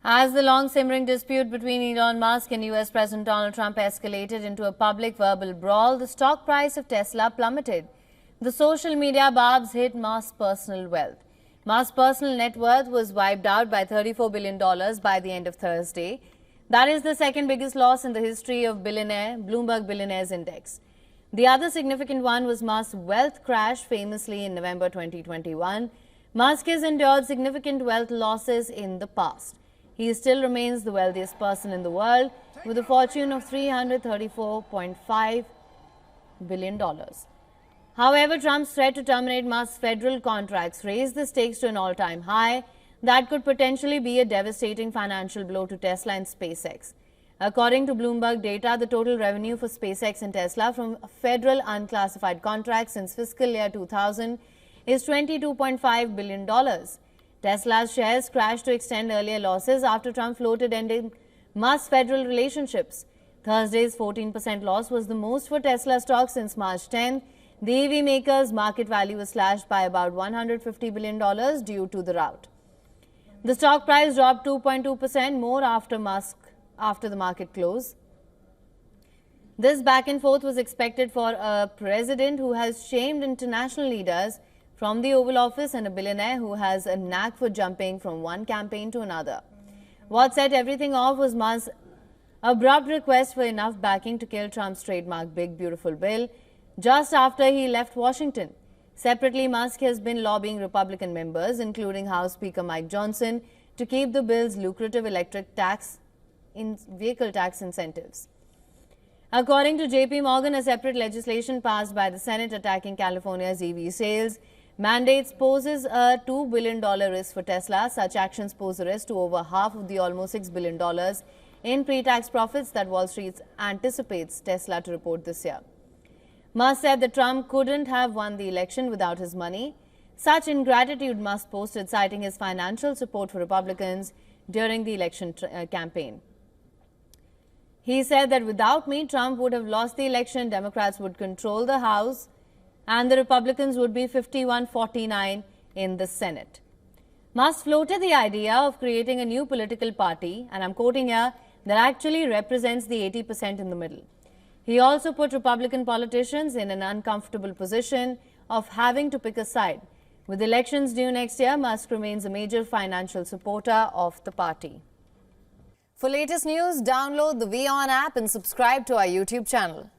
As the long-simmering dispute between Elon Musk and US President Donald Trump escalated into a public verbal brawl, the stock price of Tesla plummeted. The social media barbs hit Musk's personal wealth. Musk's personal net worth was wiped out by $34 billion by the end of Thursday. That is the second biggest loss in the history of Bloomberg Billionaires Index. The other significant one was Musk's wealth crash famously in November 2021. Musk has endured significant wealth losses in the past. He still remains the wealthiest person in the world with a fortune of $334.5 billion. However, Trump's threat to terminate Musk's federal contracts raised the stakes to an all-time high that could potentially be a devastating financial blow to Tesla and SpaceX. According to Bloomberg data, the total revenue for SpaceX and Tesla from federal unclassified contracts since fiscal year 2000 is $22.5 billion. Tesla's shares crashed to extend earlier losses after Trump floated ending Musk's federal relationships. Thursday's 14% loss was the most for Tesla stock since March 10. The EV maker's market value was slashed by about $150 billion due to the rout. The stock price dropped 2.2% more after the market close. This back and forth was expected for a president who has shamed international leaders from the Oval Office and a billionaire who has a knack for jumping from one campaign to another. What set everything off was Musk's abrupt request for enough backing to kill Trump's trademark Big Beautiful Bill just after he left Washington. Separately, Musk has been lobbying Republican members, including House Speaker Mike Johnson, to keep the bill's lucrative vehicle tax incentives. According to JP Morgan, a separate legislation passed by the Senate attacking California's EV sales mandates poses a $2 billion risk for Tesla. Such actions pose a risk to over half of the almost $6 billion in pre-tax profits that Wall Street anticipates Tesla to report this year. Musk said that Trump couldn't have won the election without his money. Such ingratitude Musk posted, citing his financial support for Republicans during the election campaign. He said that without me, Trump would have lost the election, Democrats would control the House, and the Republicans would be 51-49 in the Senate. Musk floated the idea of creating a new political party, and I'm quoting here, that actually represents the 80% in the middle. He also put Republican politicians in an uncomfortable position of having to pick a side. With elections due next year, Musk remains a major financial supporter of the party. For latest news, download the WION app and subscribe to our YouTube channel.